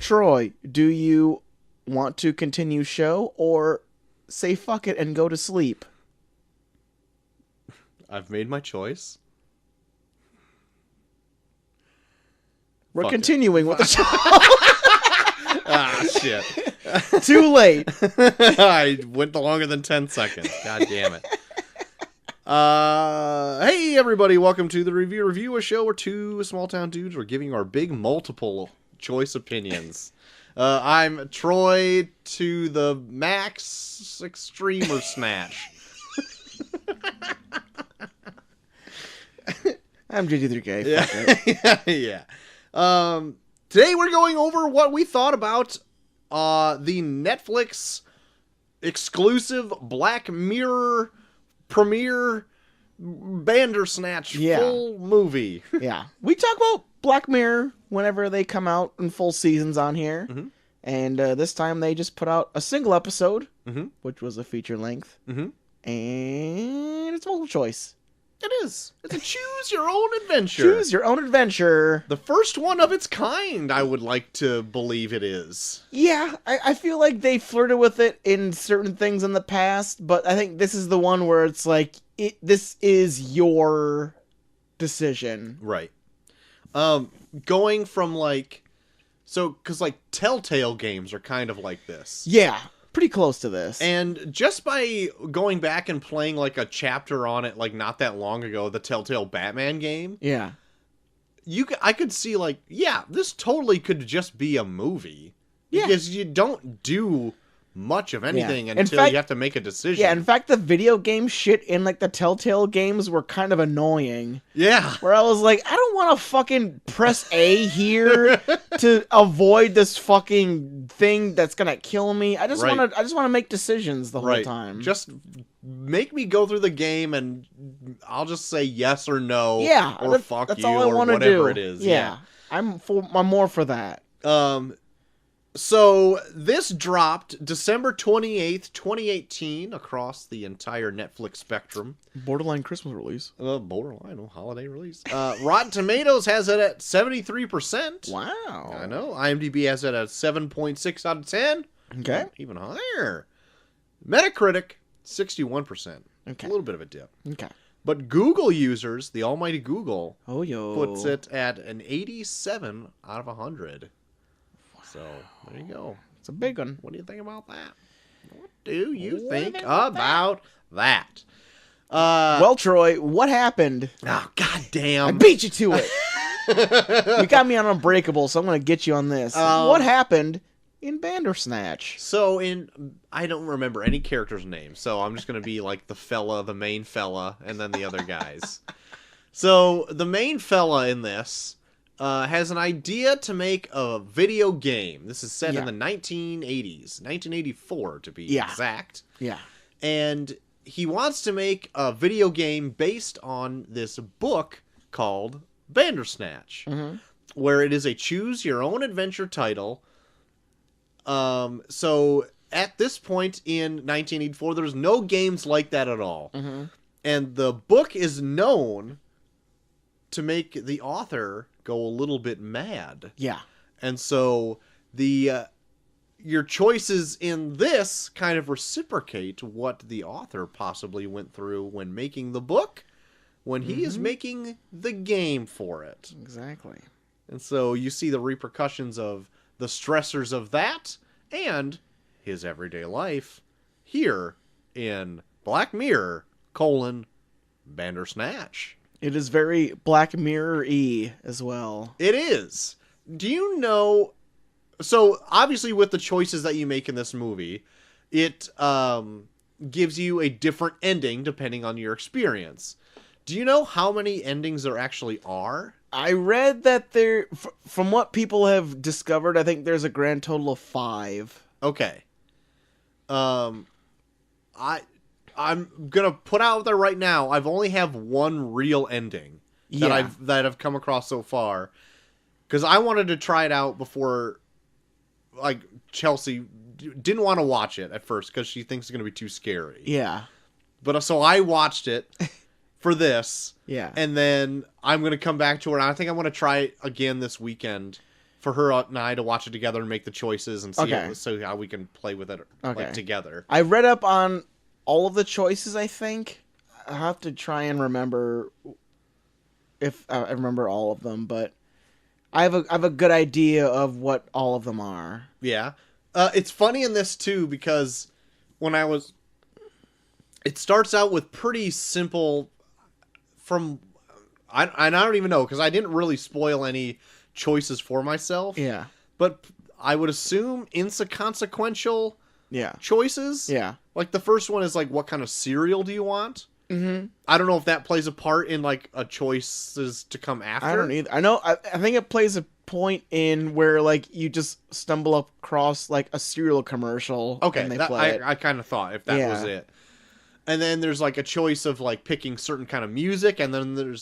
Troy, do you want to continue show or say fuck it and go to sleep? I've made my choice. We're Fuck continuing with the show. Ah, shit. Too late. I went longer than 10 seconds. God damn it. Hey, everybody. Welcome to the Review, a show where two small-town dudes are giving our big multiple choice opinions. I'm Troy to the max extremer snatch. I'm JD3K. Yeah. Fuck it. Yeah. Today we're going over what we thought about the Netflix exclusive Black Mirror premiere Bandersnatch full movie. Yeah. We talk about Black Mirror whenever they come out in full seasons on here. Mm-hmm. And this time they just put out a single episode, Mm-hmm. which was a feature length. Mm-hmm. And it's multiple choice. It is. It's a choose your own adventure. Choose your own adventure. The first one of its kind, I would like to believe it is. Yeah, I feel like they flirted with it in certain things in the past, but I think this is the one where it's like, this is your decision. Right. Going from because Telltale games are kind of like this. Yeah, pretty close to this. And just by going back and playing a chapter on it not that long ago, the Telltale Batman game, yeah. I could see this totally could just be a movie. Yeah. Because you don't do much of anything until fact, you have to make a decision. Yeah, in fact, the video game shit in the Telltale games were kind of annoying. Yeah. Where I was like, I don't want to fucking press A here to avoid this fucking thing that's gonna kill me. I just want to make decisions the whole time. Just make me go through the game and I'll just say yes or no. Yeah, or fuck that's you all I or want to whatever do. it is. Yeah. I'm more for that. So this dropped December 28th, 2018 across the entire Netflix spectrum. Borderline Christmas release. Borderline, holiday release. Rotten Tomatoes has it at 73%. Wow. I know. IMDb has it at 7.6 out of 10. Okay. Even higher. Metacritic, 61%. Okay. A little bit of a dip. Okay. But Google users, the almighty Google, puts yo. it at an 87 out of 100. So, there you go. It's a big one. What do you think about that? What do you think about that? Well, Troy, what happened? Oh, goddamn. I beat you to it. You got me on Unbreakable, so I'm going to get you on this. What happened in Bandersnatch? So, I don't remember any character's name, so I'm just going to be the main fella, and then the other guys. So, the main fella in this has an idea to make a video game. This is set in the 1980s. 1984, to be exact. Yeah. And he wants to make a video game based on this book called Bandersnatch, where it is a choose-your-own-adventure title. So, at this point in 1984, there's no games like that at all. Mm-hmm. And the book is known to make the author go a little bit mad. Yeah. And so your choices in this kind of reciprocate what the author possibly went through when making the book, when he is making the game for it. Exactly. And so you see the repercussions of the stressors of that and his everyday life here in Black Mirror, Bandersnatch. It is very Black Mirror-y as well. It is. Do you know... So, obviously, with the choices that you make in this movie, it gives you a different ending depending on your experience. Do you know how many endings there actually are? I read that from what people have discovered, I think there's a grand total of 5. Okay. I'm gonna put out there right now. I've only have one real ending that I've come across so far, because I wanted to try it out before. Chelsea didn't want to watch it at first because she thinks it's gonna be too scary. Yeah. But so I watched it for this. Yeah. And then I'm gonna come back to her. And I think I want to try it again this weekend for her and I to watch it together and make the choices and see Okay. how we can play with it Okay. together. I read up on all of the choices, I think. I have to try and remember if I remember all of them, but I have a good idea of what all of them are. Yeah. It's funny in this too because it starts out with pretty simple I don't even know because I didn't really spoil any choices for myself. Yeah. But I would assume inconsequential choices. Yeah. Like the first one is like, what kind of cereal do you want? Mm-hmm. I don't know if that plays a part in like a choices to come after. I don't either. I know. I think it plays a point in where like you just stumble across like a cereal commercial. Okay, and they play it. I kind of thought if that was it. And then there's like a choice of like picking certain kind of music, and then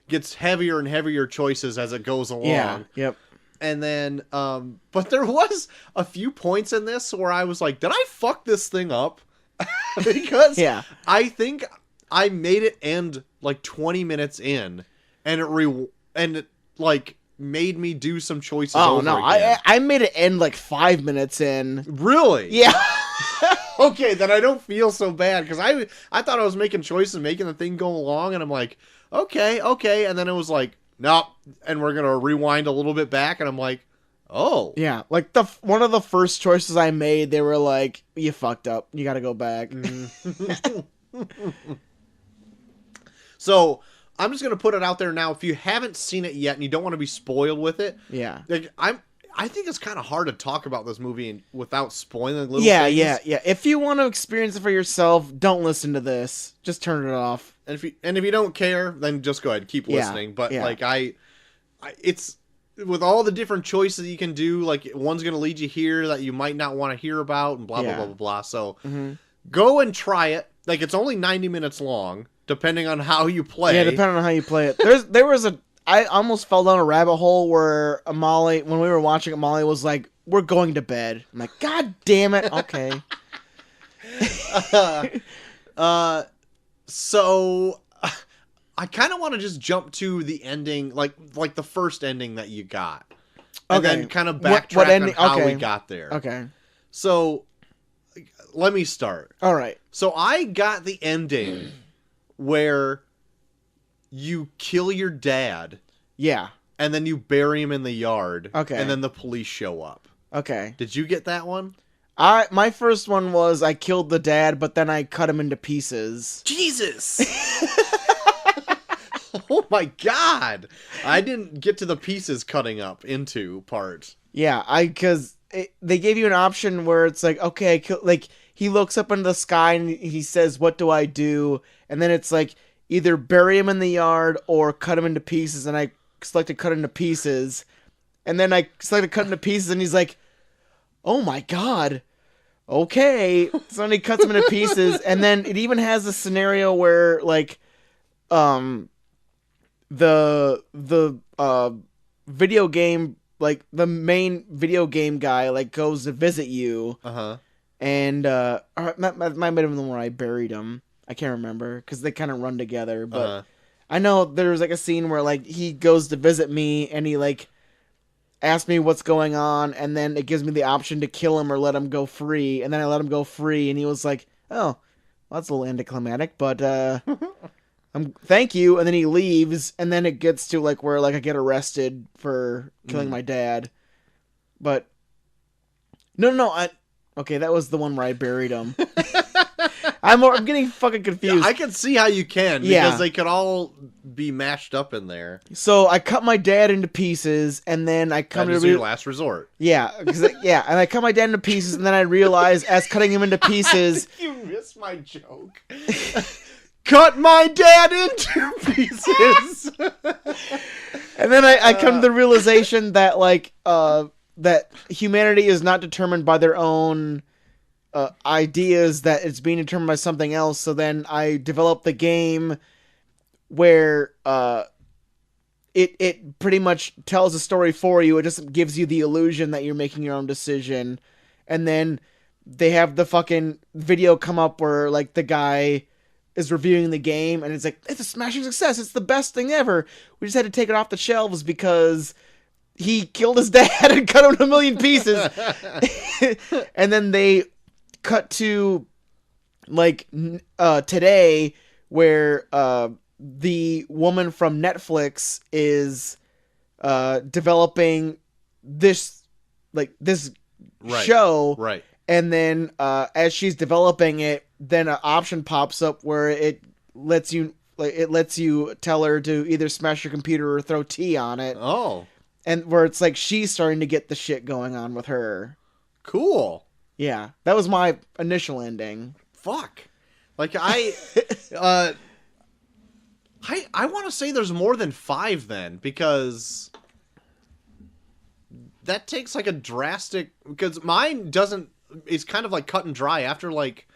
gets heavier and heavier choices as it goes along. Yeah. Yep. And then, but there was a few points in this where I was like, did I fuck this thing up? Because I think I made it end like 20 minutes in, and it like made me do some choices. Oh over no, again. I made it end like 5 minutes in. Really? Yeah. Okay, then I don't feel so bad because I thought I was making choices, making the thing go along, and I'm like, okay, and then it was like, nope, and we're gonna rewind a little bit back, and I'm like, oh, yeah, like one of the first choices I made, they were like, you fucked up, you got to go back. So I'm just gonna put it out there now. If you haven't seen it yet and you don't want to be spoiled with it, like I think it's kind of hard to talk about this movie without spoiling little things. Yeah. If you want to experience it for yourself, don't listen to this. Just turn it off. And if you don't care, then just go ahead and keep listening. But like it's with all the different choices you can do. Like one's gonna lead you here that you might not want to hear about, and blah blah blah blah blah. So go and try it. Like it's only 90 minutes long, depending on how you play. Yeah, depending on how you play it. I almost fell down a rabbit hole where Molly, when we were watching it, Molly was like, "We're going to bed." I'm like, "God damn it!" Okay. So I kind of want to just jump to the ending, like the first ending that you got, and then kind of backtrack on how we got there. Okay. So let me start. All right. So I got the ending where you kill your dad. Yeah. And then you bury him in the yard. Okay. And then the police show up. Okay. Did you get that one? My first one was I killed the dad, but then I cut him into pieces. Jesus! Oh my god! I didn't get to the pieces cutting up into part. Yeah, because they gave you an option where it's like, okay, like he looks up into the sky and he says, "What do I do?" And then it's like either bury him in the yard or cut him into pieces. And I selected cut into pieces, and then I selected cut into pieces, and he's like, "Oh my god." Okay, so then he cuts him into pieces, and then it even has a scenario where like, the video game, like the main video game guy, like goes to visit you, and that might have been the one where I buried him. I can't remember because they kind of run together, but I know there was like a scene where like he goes to visit me and he like asks me what's going on, and then it gives me the option to kill him or let him go free, and then I let him go free, and he was like, "Oh, well, that's a little anticlimactic, but thank you," and then he leaves, and then it gets to like where like I get arrested for killing my dad, but no, okay, that was the one where I buried him. I'm getting fucking confused. Yeah, I can see how you can, because they could all be mashed up in there. So I cut my dad into pieces, and then I come to your last resort. Yeah, and I cut my dad into pieces, and then I realize as cutting him into pieces, you missed my joke. Cut my dad into pieces. And then I come to the realization that like that humanity is not determined by their own ideas, that it's being determined by something else. So then I developed the game where it pretty much tells a story for you. It just gives you the illusion that you're making your own decision. And then they have the fucking video come up where like the guy is reviewing the game and it's like, it's a smashing success. It's the best thing ever. We just had to take it off the shelves because he killed his dad and cut him to a million pieces. And then they cut to like today, where the woman from Netflix is developing this show, right? And then as she's developing it, then an option pops up where it lets you tell her to either smash your computer or throw tea on it. Oh. And where it's like she's starting to get the shit going on with her. Cool. Yeah, that was my initial ending. Fuck. Like I want to say there's more than 5 then, because that takes like a drastic, because mine doesn't, it's kind of like cut and dry. After like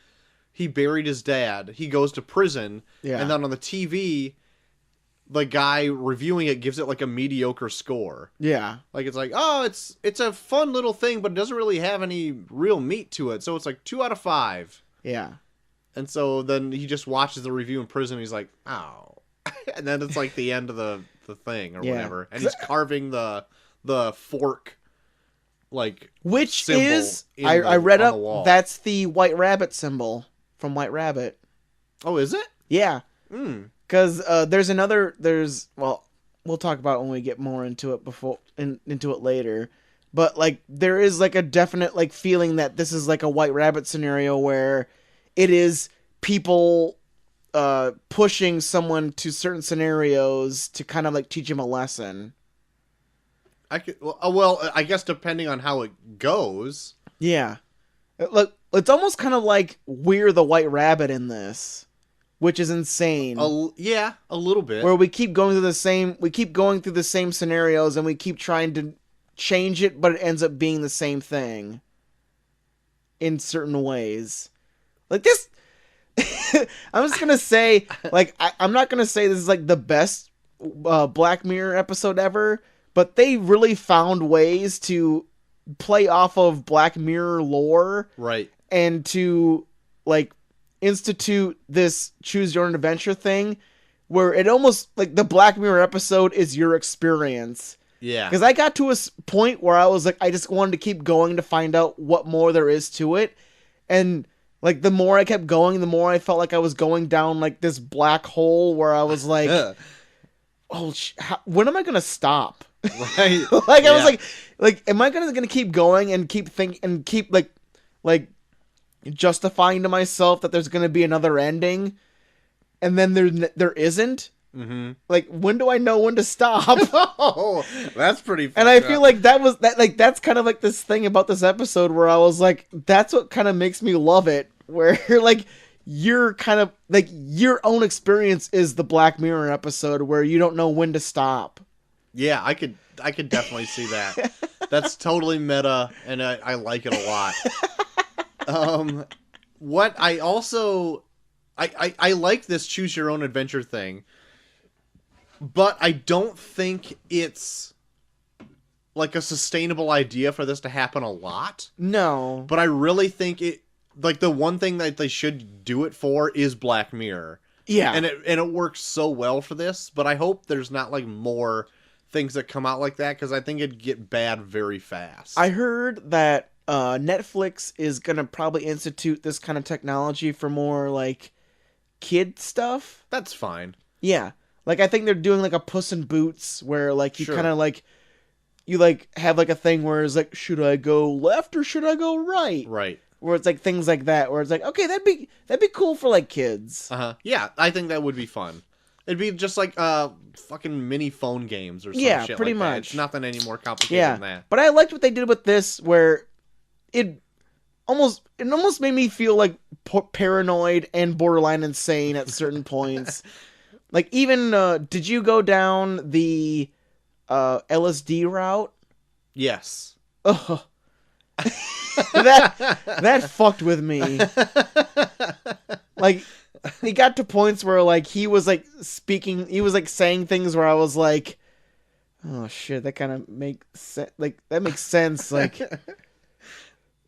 he buried his dad, he goes to prison, and then on the TV, the guy reviewing it gives it like a mediocre score. Yeah. Like it's like, oh, it's a fun little thing, but it doesn't really have any real meat to it. So it's like 2 out of 5. Yeah. And so then he just watches the review in prison, and he's like, oh. And then it's like the end of the thing or whatever. And he's carving the fork, like, which is, I read up, that's the White Rabbit symbol from White Rabbit. Oh, is it? Yeah. Because well, we'll talk about it when we get more into it into it later. But like there is like a definite like feeling that this is like a White Rabbit scenario where it is people pushing someone to certain scenarios to kind of like teach him a lesson. I guess depending on how it goes. Yeah. Look, it's almost kind of like we're the White Rabbit in this, which is insane. Yeah, a little bit. Where we keep going through the same scenarios, and we keep trying to change it, but it ends up being the same thing in certain ways. Like this, I'm just gonna say, like, I'm not gonna say this is like the best Black Mirror episode ever, but they really found ways to play off of Black Mirror lore, right? And to like institute this choose your own adventure thing, where it almost like the Black Mirror episode is your experience. Yeah. Because I got to a point where I was like, I just wanted to keep going to find out what more there is to it, and like the more I kept going, the more I felt like I was going down like this black hole where I was like, oh, when am I gonna stop? Right. Like I was like, am I gonna keep going and keep like justifying to myself that there's gonna be another ending, and then there isn't. Mm-hmm. Like, when do I know when to stop? Oh, that's pretty. And I feel like that's kind of like this thing about this episode where I was like, that's what kind of makes me love it. Where like you're kind of like your own experience is the Black Mirror episode where you don't know when to stop. Yeah, I could definitely see that. That's totally meta, and I like it a lot. What I also I like this choose your own adventure thing, but I don't think it's like a sustainable idea for this to happen a lot. No, but I really think it, like, the one thing that they should do it for is Black Mirror. Yeah, and it works so well for this. But I hope there's not like more things that come out like that, because I think it'd get bad very fast. I heard that Netflix is gonna probably institute this kind of technology for more like kid stuff. That's fine. Yeah, like I think they're doing like a Puss in Boots where like you kind of like you like have like a thing where it's like, should I go left or should I go right? Right. Where it's like things like that where it's like, okay, that'd be cool for like kids. Yeah, I think that would be fun. It'd be just like fucking mini phone games or some shit pretty like much. That. It's nothing any more complicated than that. But I liked what they did with this, where it almost made me feel like paranoid and borderline insane at certain points. Like even did you go down the LSD route? Yes. Ugh. that fucked with me. Like, he got to points where like he was like saying things where I was like, oh shit, that kind of makes sense. Like that makes sense. Like,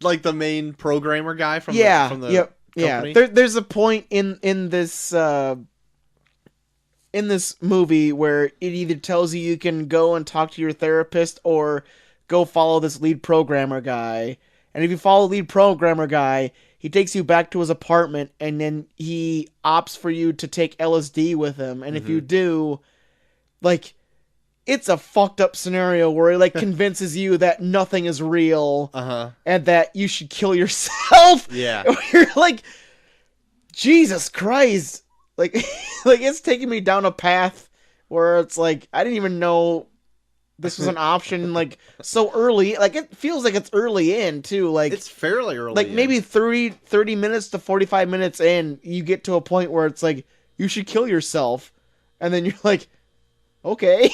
like the main programmer guy from the company? Yeah. There's a point in this in this movie where it either tells you can go and talk to your therapist or go follow this lead programmer guy. And if you follow the lead programmer guy, he takes you back to his apartment and then he opts for you to take LSD with him. And if you do, like, it's a fucked up scenario where he, like, convinces you that nothing is real and that you should kill yourself. Yeah. You're like, Jesus Christ. Like, like, it's taking me down a path where it's like, I didn't even know this was an option, like, so early. Like, it feels like it's early in, too. Like, it's fairly early like, in. maybe 30 minutes to 45 minutes in, you get to a point where it's like, you should kill yourself. And then you're like, okay.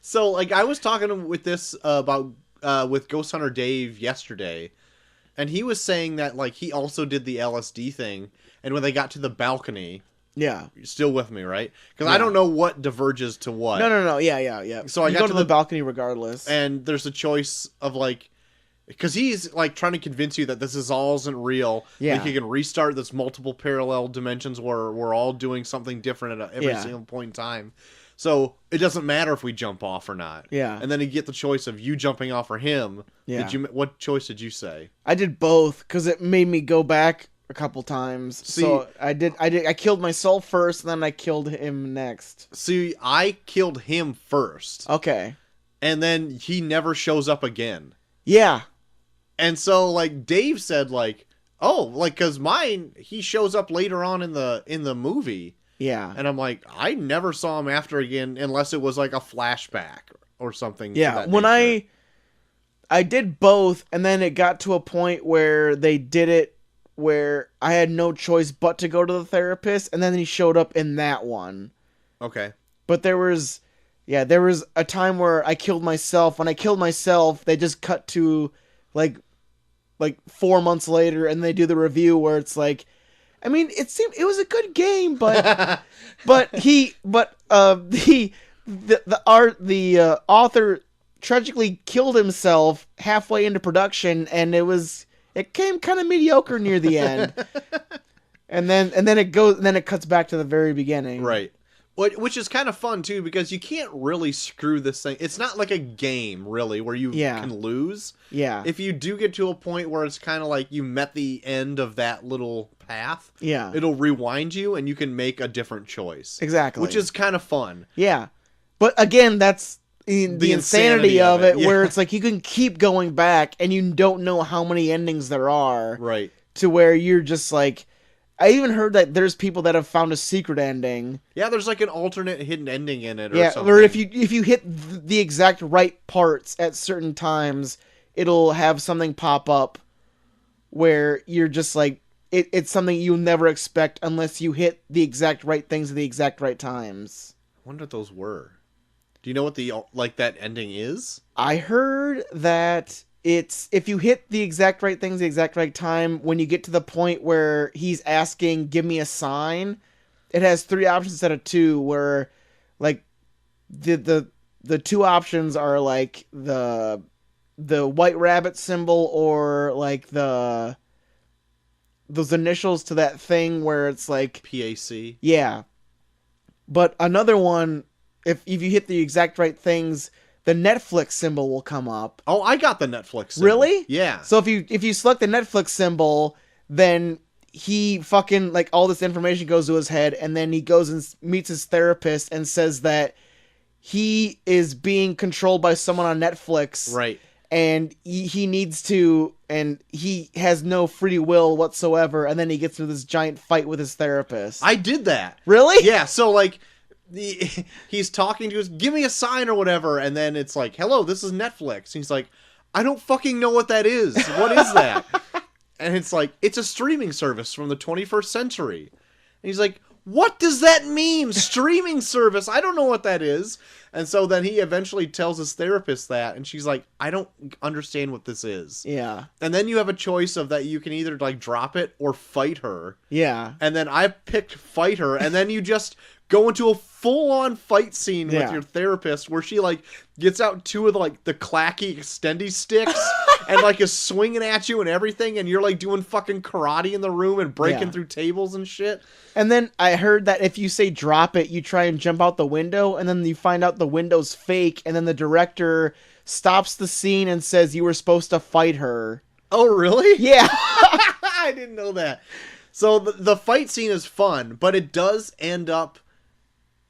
So, like, I was talking with this about with Ghost Hunter Dave yesterday, and he was saying that, like, he also did the LSD thing, and when they got to the balcony... Yeah. You're still with me, right? Because I don't know what diverges to what. No. Yeah. So I got to the balcony regardless. And there's a choice of, like... Because he's, like, trying to convince you that this is all isn't real. Yeah. Like, you can restart this multiple parallel dimensions where we're all doing something different at every single point in time. So it doesn't matter if we jump off or not. Yeah. And then you get the choice of you jumping off or him. Yeah. What choice did you say? I did both because it made me go back a couple times. See, so I killed myself first, and then I killed him next. See, I killed him first. Okay. And then he never shows up again. Yeah. And so, like, Dave said, like, oh, like, because mine, he shows up later on in the movie. Yeah. And I'm like, I never saw him after again unless it was, like, a flashback or something. Yeah, when I did both, and then it got to a point where they did it where I had no choice but to go to the therapist, and then he showed up in that one. Okay. But there was a time where I killed myself. When I killed myself, they just cut to, like 4 months later, and they do the review where it's like, I mean, it was a good game, but the author tragically killed himself halfway into production, and it came kind of mediocre near the end. and then it cuts back to the very beginning. Right. Which is kind of fun, too, because you can't really screw this thing. It's not like a game, really, where you can lose. Yeah. If you do get to a point where it's kind of like you met the end of that little path, it'll rewind you, and you can make a different choice. Exactly. Which is kind of fun. Yeah. But, again, that's the insanity of it, where it's like you can keep going back, and you don't know how many endings there are. Right. To where you're just like... I even heard that there's people that have found a secret ending. Yeah, there's like an alternate hidden ending in it or something. Or if you hit the exact right parts at certain times, it'll have something pop up where you're just like, it's something you'll never expect unless you hit the exact right things at the exact right times. I wonder what those were. Do you know what that ending is? I heard that... It's if you hit the exact right things, the exact right time, when you get to the point where he's asking, give me a sign, it has 3 options instead of 2, where, like, the 2 options are, like, the white rabbit symbol or, like, those initials to that thing where it's, like... PAC? Yeah. But another one, if you hit the exact right things... The Netflix symbol will come up. Oh, I got the Netflix symbol. Really? Yeah. So if you select the Netflix symbol, then he fucking, like, all this information goes to his head, and then he goes and meets his therapist and says that he is being controlled by someone on Netflix. Right. And he needs to, and he has no free will whatsoever, and then he gets into this giant fight with his therapist. I did that. Really? Yeah, so, like... he's talking to us, give me a sign or whatever, and then it's like, hello, this is Netflix. And he's like, I don't fucking know what that is. What is that? And it's like, it's a streaming service from the 21st century. And he's like, what does that mean? Streaming service? I don't know what that is. And so then he eventually tells his therapist that, and she's like, I don't understand what this is. Yeah. And then you have a choice of that you can either, like, drop it or fight her. Yeah. And then I picked fight her, and then you just go into a full-on fight scene with your therapist where she, like, gets out 2 of the clacky extendy sticks and like is swinging at you and everything, and you're like doing fucking karate in the room and breaking through tables and shit. And then I heard that if you say drop it, you try and jump out the window, and then you find out the window's fake, and then the director stops the scene and says you were supposed to fight her. Oh, really? Yeah. I didn't know that. So the fight scene is fun, but it does end up...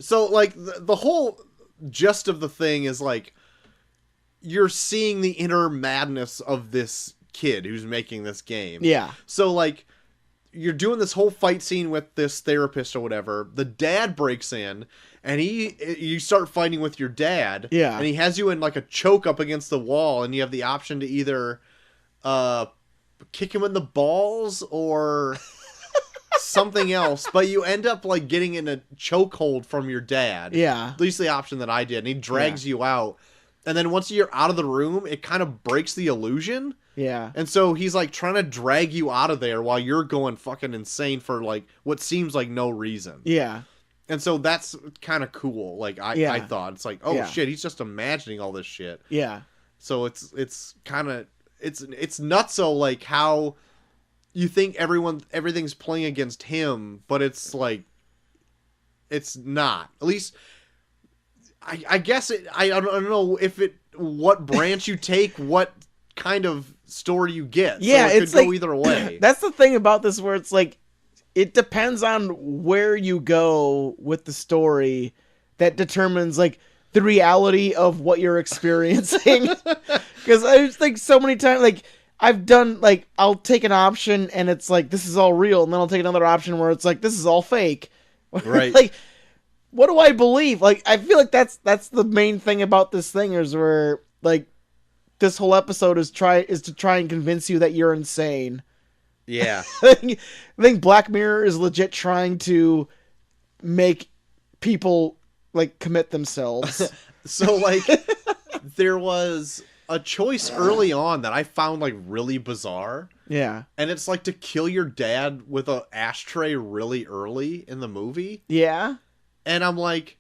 So, like, the whole gist of the thing is, like, you're seeing the inner madness of this kid who's making this game. Yeah. So, like, you're doing this whole fight scene with this therapist or whatever. The dad breaks in, and you start fighting with your dad. Yeah. And he has you in, like, a choke up against the wall, and you have the option to either kick him in the balls or... something else, but you end up like getting in a chokehold from your dad. Yeah. At least the option that I did. And he drags you out. And then once you're out of the room, it kind of breaks the illusion. Yeah. And so he's like trying to drag you out of there while you're going fucking insane for like what seems like no reason. Yeah. And so that's kind of cool. Like I thought it's like, oh shit, he's just imagining all this shit. Yeah. So it's kind of it's nutso like how you think everything's playing against him, but it's like it's not. At least I guess I don't know what branch you take, what kind of story you get. Yeah, so it it's could go like, either way. That's the thing about this, where it's like it depends on where you go with the story that determines like the reality of what you're experiencing. Because I just think so many times, like I've done, like I'll take an option and it's like this is all real, and then I'll take another option where it's like this is all fake. Right. Like, what do I believe? Like, I feel like that's the main thing about this thing, is where like this whole episode is to try and convince you that you're insane. Yeah. I think Black Mirror is legit trying to make people like commit themselves. So like there was a choice early on that I found like really bizarre. Yeah. And it's like to kill your dad with an ashtray really early in the movie. Yeah. And I'm like,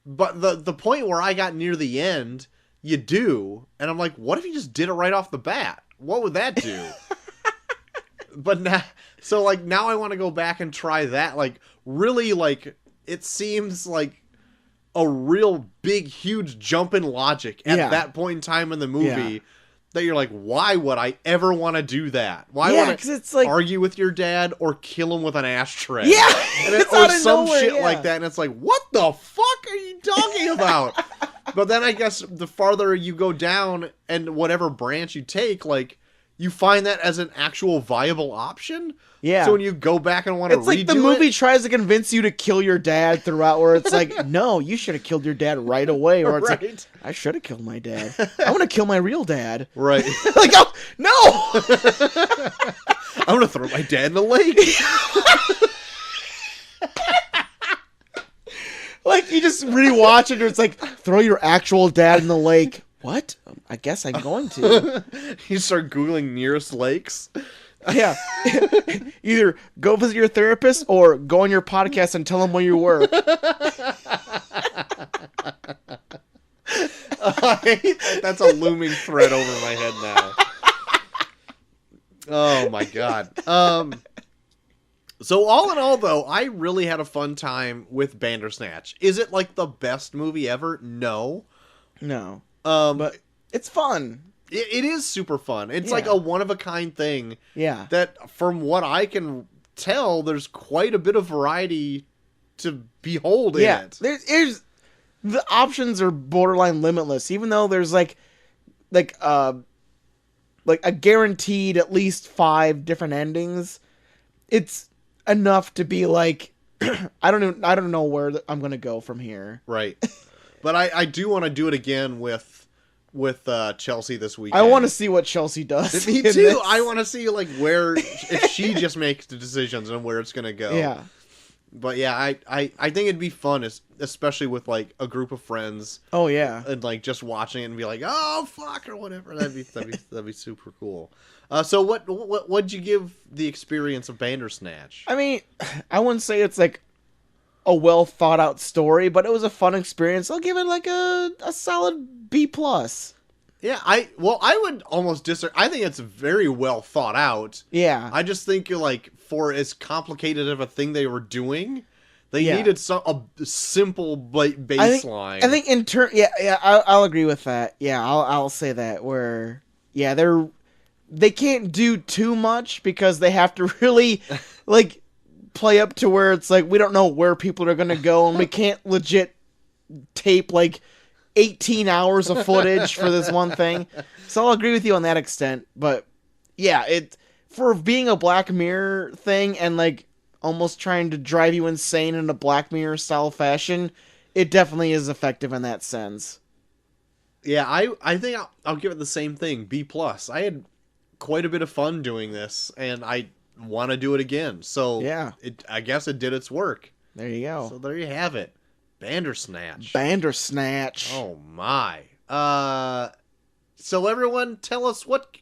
but the point where I got near the end, you do. And I'm like, what if you just did it right off the bat? What would that do? But now, so like now I want to go back and try that. Like really, like it seems like a real big, huge jump in logic at that point in time in the movie that you're like, why would I ever want to do that? Why would I it's like, argue with your dad or kill him with an ashtray? Yeah, and it's or out of some nowhere, shit like that. And it's like, what the fuck are you talking about? But then I guess the farther you go down and whatever branch you take, like you find that as an actual viable option. Yeah. So when you go back and want to redo it... It's like the movie tries to convince you to kill your dad throughout, where it's like, no, you should have killed your dad right away. Or it's like, I should have killed my dad. I want to kill my real dad. Right. Like, oh, no! I'm going to throw my dad in the lake. Like, you just rewatch it, or it's like, throw your actual dad in the lake. What? I guess I'm going to. You start Googling nearest lakes. Yeah. Either go visit your therapist or go on your podcast and tell them where you work. That's a looming thread over my head now. Oh my god. So all in all, though, I really had a fun time with Bandersnatch. Is it like the best movie ever? No. No. But it's fun. It is super fun. It's like a one-of-a-kind thing. Yeah. That, from what I can tell, there's quite a bit of variety to behold in it. There's the options are borderline limitless, even though there's like a guaranteed at least 5 different endings. It's enough to be like, I don't know where I'm gonna go from here. Right. But I do want to do it again with Chelsea this weekend. I want to see what Chelsea does. Me too. I want to see like where if she just makes the decisions and where it's gonna go. Yeah. But yeah, I think it'd be fun, especially with like a group of friends. Oh yeah. And like just watching it and be like, oh fuck or whatever. That'd be super cool. So what'd you give the experience of Bandersnatch? I mean, I wouldn't say it's like a well thought out story, but it was a fun experience. I'll give it like a solid B+. Yeah, I would almost disagree. I think it's very well thought out. Yeah. I just think like for as complicated of a thing they were doing, they needed a simple baseline. I think I'll agree with that. Yeah, I'll say that where they can't do too much because they have to really like play up to where it's like we don't know where people are gonna go and we can't legit tape like 18 hours of footage for this one thing. So I'll agree with you on that extent. But yeah, it for being a Black Mirror thing and like almost trying to drive you insane in a Black Mirror style fashion, it definitely is effective in that sense. Yeah, I think I'll give it the same thing, B+. I had quite a bit of fun doing this, and I want to do it again. So yeah, I guess it did its work. There you go. So there you have it. Bandersnatch. Bandersnatch. Oh my. So everyone, tell us what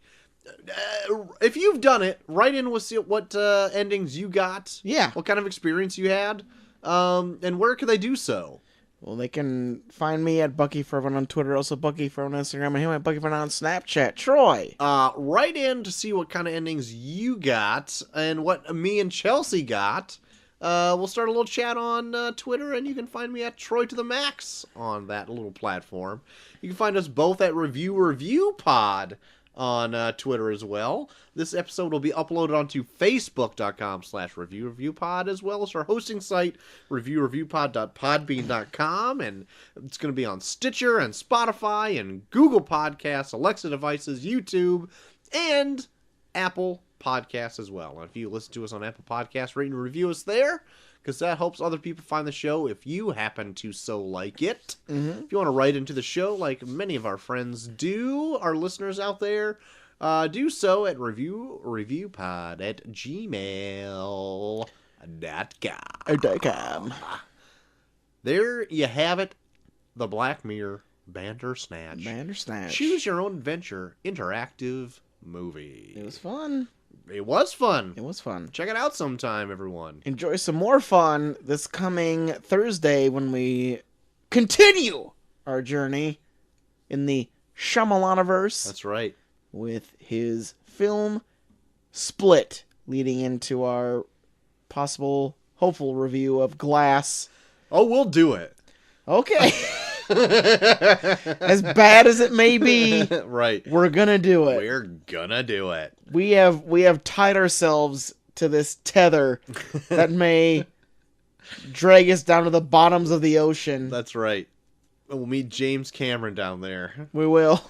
if you've done it. Write in with what endings you got. Yeah. What kind of experience you had. And where could they do so? Well, they can find me at Bucky for Everyone on Twitter, also Bucky for Everyone on Instagram, and him at Bucky for Everyone on Snapchat. Troy. Write in to see what kind of endings you got and what me and Chelsea got. We'll start a little chat on Twitter, and you can find me at Troy to the Max on that little platform. You can find us both at Review Pod on Twitter as well. This episode will be uploaded onto Facebook.com/ReviewPod, as well as our hosting site, ReviewPod.podbean.com, and it's going to be on Stitcher and Spotify and Google Podcasts, Alexa devices, YouTube, and Apple Podcasts as well. And if you listen to us on Apple Podcasts, rate and review us there, because that helps other people find the show if you happen to so like it. Mm-hmm. If you want to write into the show like many of our friends do, our listeners out there, do so at reviewpod@gmail.com. There you have it, the Black Mirror Bandersnatch. Bandersnatch. Choose your own adventure interactive movie. It was fun. It was fun. It was fun. Check it out sometime, everyone. Enjoy some more fun this coming Thursday when we continue our journey in the Shyamalaniverse. That's right. With his film Split, leading into our possible, hopeful review of Glass. Oh, we'll do it. Okay. As bad as it may be, right, we're gonna do it. We're gonna do it. We have tied ourselves to this tether that may drag us down to the bottoms of the ocean. That's right. We'll meet James Cameron down there. We will.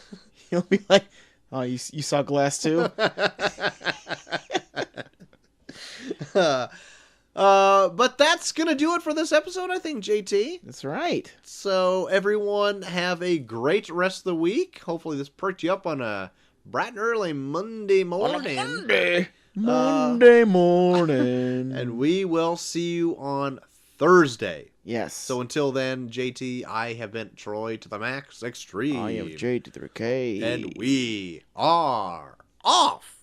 He'll be like, "Oh, you saw Glass too?" But that's gonna do it for this episode, I think, JT. That's right. So everyone have a great rest of the week. Hopefully this perked you up on a bright and early Monday morning. Monday morning. And we will see you on Thursday. Yes. So until then, JT, I have been Troy to the Max Extreme. I am J to the K. And we are off.